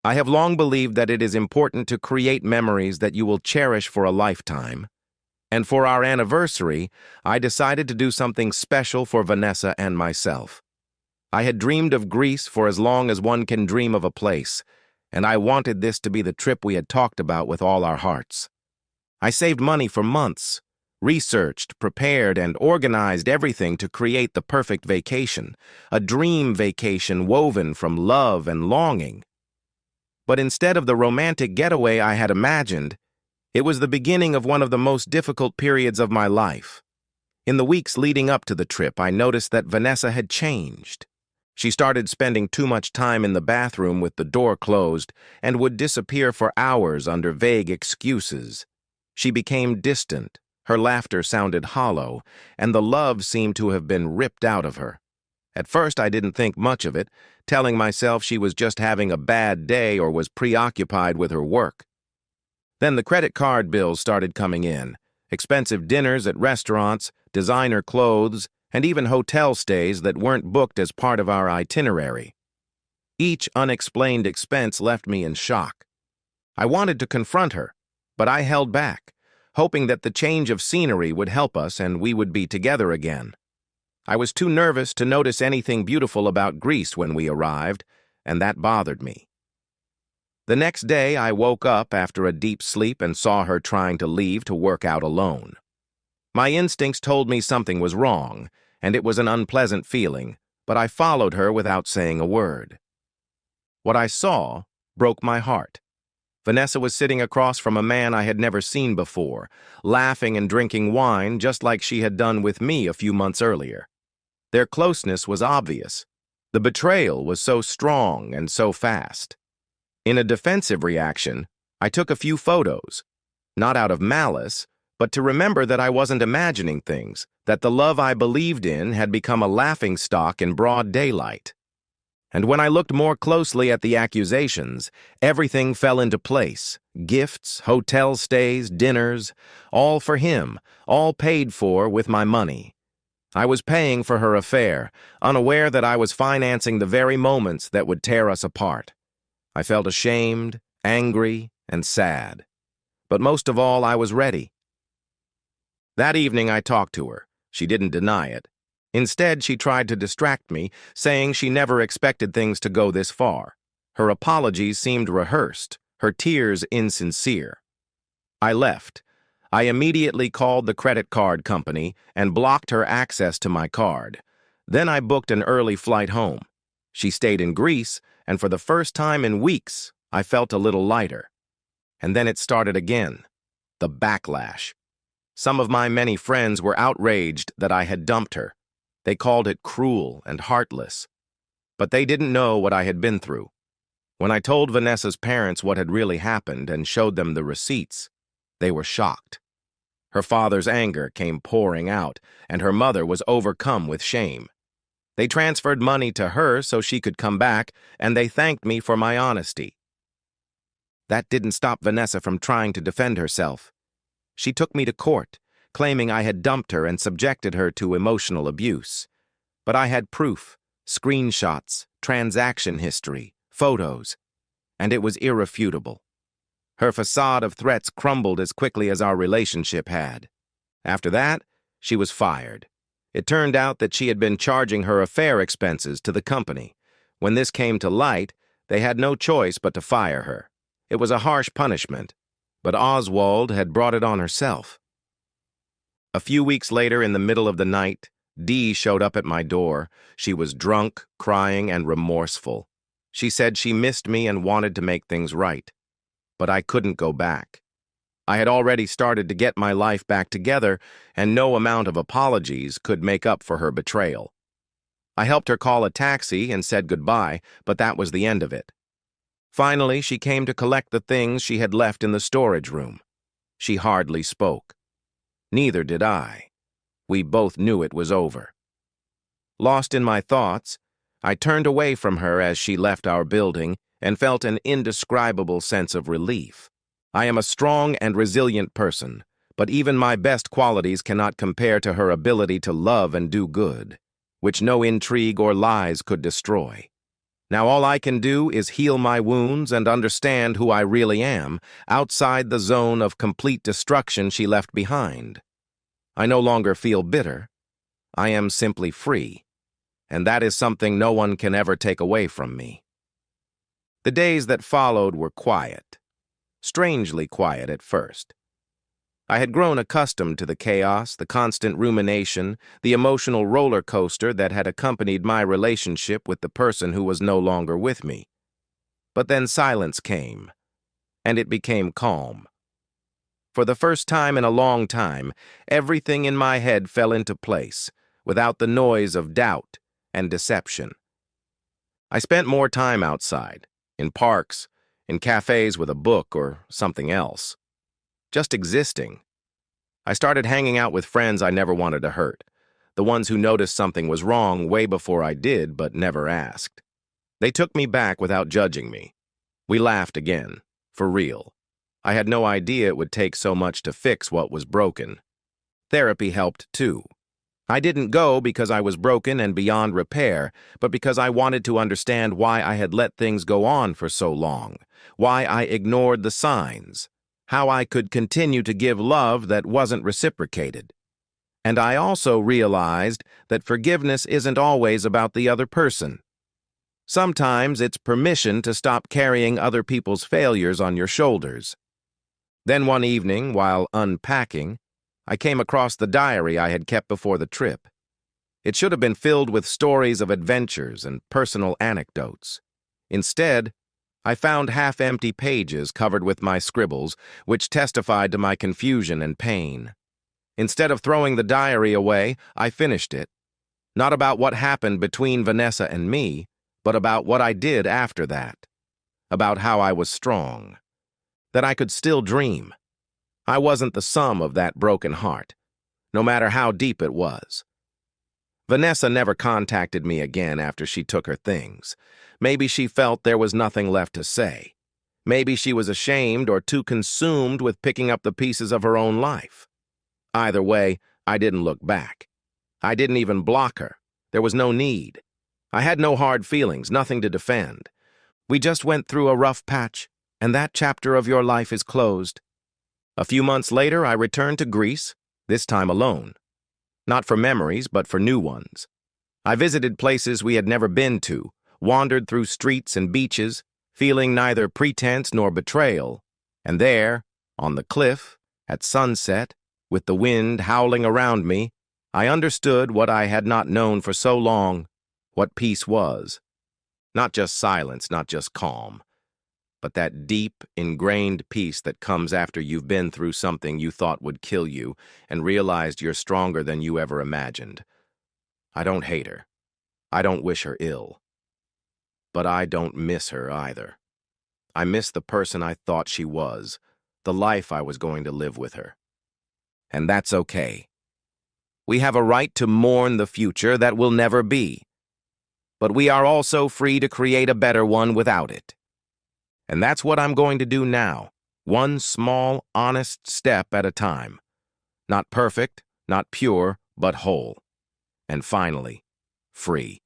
I have long believed that it is important to create memories that you will cherish for a lifetime. And for our anniversary, I decided to do something special for Vanessa and myself. I had dreamed of Greece for as long as one can dream of a place, and I wanted this to be the trip we had talked about with all our hearts. I saved money for months, researched, prepared, and organized everything to create the perfect vacation, a dream vacation woven from love and longing. But instead of the romantic getaway I had imagined, it was the beginning of one of the most difficult periods of my life. In the weeks leading up to the trip, I noticed that Vanessa had changed. She started spending too much time in the bathroom with the door closed and would disappear for hours under vague excuses. She became distant, her laughter sounded hollow, and the love seemed to have been ripped out of her. At first, I didn't think much of it, telling myself she was just having a bad day or was preoccupied with her work. Then the credit card bills started coming in, expensive dinners at restaurants, designer clothes, and even hotel stays that weren't booked as part of our itinerary. Each unexplained expense left me in shock. I wanted to confront her, but I held back, hoping that the change of scenery would help us and we would be together again. I was too nervous to notice anything beautiful about Greece when we arrived, and that bothered me. The next day, I woke up after a deep sleep and saw her trying to leave to work out alone. My instincts told me something was wrong, and it was an unpleasant feeling, but I followed her without saying a word. What I saw broke my heart. Vanessa was sitting across from a man I had never seen before, laughing and drinking wine just like she had done with me a few months earlier. Their closeness was obvious. The betrayal was so strong and so fast. In a defensive reaction, I took a few photos, not out of malice, but to remember that I wasn't imagining things, that the love I believed in had become a laughingstock in broad daylight. And when I looked more closely at the accusations, everything fell into place. Gifts, hotel stays, dinners, all for him, all paid for with my money. I was paying for her affair, unaware that I was financing the very moments that would tear us apart. I felt ashamed, angry, and sad. But most of all, I was ready. That evening I talked to her. She didn't deny it. Instead, she tried to distract me, saying she never expected things to go this far. Her apologies seemed rehearsed, her tears insincere. I left. I immediately called the credit card company and blocked her access to my card. Then I booked an early flight home. She stayed in Greece, and for the first time in weeks, I felt a little lighter. And then it started again. The backlash. Some of my many friends were outraged that I had dumped her. They called it cruel and heartless. But they didn't know what I had been through. When I told Vanessa's parents what had really happened and showed them the receipts, they were shocked. Her father's anger came pouring out, and her mother was overcome with shame. They transferred money to her so she could come back, and they thanked me for my honesty. That didn't stop Vanessa from trying to defend herself. She took me to court, claiming I had dumped her and subjected her to emotional abuse. But I had proof, screenshots, transaction history, photos, and it was irrefutable. Her facade of threats crumbled as quickly as our relationship had. After that, she was fired. It turned out that she had been charging her affair expenses to the company. When this came to light, they had no choice but to fire her. It was a harsh punishment, but Oswald had brought it on herself. A few weeks later, in the middle of the night, Dee showed up at my door. She was drunk, crying, and remorseful. She said she missed me and wanted to make things right. But I couldn't go back. I had already started to get my life back together, and no amount of apologies could make up for her betrayal. I helped her call a taxi and said goodbye, but that was the end of it. Finally, she came to collect the things she had left in the storage room. She hardly spoke. Neither did I. We both knew it was over. Lost in my thoughts, I turned away from her as she left our building and felt an indescribable sense of relief. I am a strong and resilient person, but even my best qualities cannot compare to her ability to love and do good, which no intrigue or lies could destroy. Now all I can do is heal my wounds and understand who I really am, outside the zone of complete destruction she left behind. I no longer feel bitter. I am simply free, and that is something no one can ever take away from me. The days that followed were quiet, strangely quiet at first. I had grown accustomed to the chaos, the constant rumination, the emotional roller coaster that had accompanied my relationship with the person who was no longer with me. But then silence came, and it became calm. For the first time in a long time, everything in my head fell into place, without the noise of doubt and deception. I spent more time outside, in parks, in cafes with a book or something else. Just existing. I started hanging out with friends I never wanted to hurt, the ones who noticed something was wrong way before I did but never asked. They took me back without judging me. We laughed again, for real. I had no idea it would take so much to fix what was broken. Therapy helped too. I didn't go because I was broken and beyond repair, but because I wanted to understand why I had let things go on for so long, why I ignored the signs, how I could continue to give love that wasn't reciprocated. And I also realized that forgiveness isn't always about the other person. Sometimes it's permission to stop carrying other people's failures on your shoulders. Then one evening, while unpacking, I came across the diary I had kept before the trip. It should have been filled with stories of adventures and personal anecdotes. Instead, I found half-empty pages covered with my scribbles, which testified to my confusion and pain. Instead of throwing the diary away, I finished it. Not about what happened between Vanessa and me, but about what I did after that. About how I was strong. That I could still dream. I wasn't the sum of that broken heart, no matter how deep it was. Vanessa never contacted me again after she took her things. Maybe she felt there was nothing left to say. Maybe she was ashamed or too consumed with picking up the pieces of her own life. Either way, I didn't look back. I didn't even block her. There was no need. I had no hard feelings, nothing to defend. We just went through a rough patch, and that chapter of your life is closed. A few months later, I returned to Greece, this time alone. Not for memories, but for new ones. I visited places we had never been to, wandered through streets and beaches, feeling neither pretense nor betrayal. And there, on the cliff, at sunset, with the wind howling around me, I understood what I had not known for so long, what peace was. Not just silence, not just calm, but that deep, ingrained peace that comes after you've been through something you thought would kill you and realized you're stronger than you ever imagined. I don't hate her. I don't wish her ill. But I don't miss her either. I miss the person I thought she was, the life I was going to live with her. And that's okay. We have a right to mourn the future that will never be. But we are also free to create a better one without it. And that's what I'm going to do now, one small, honest step at a time. Not perfect, not pure, but whole. And finally, free.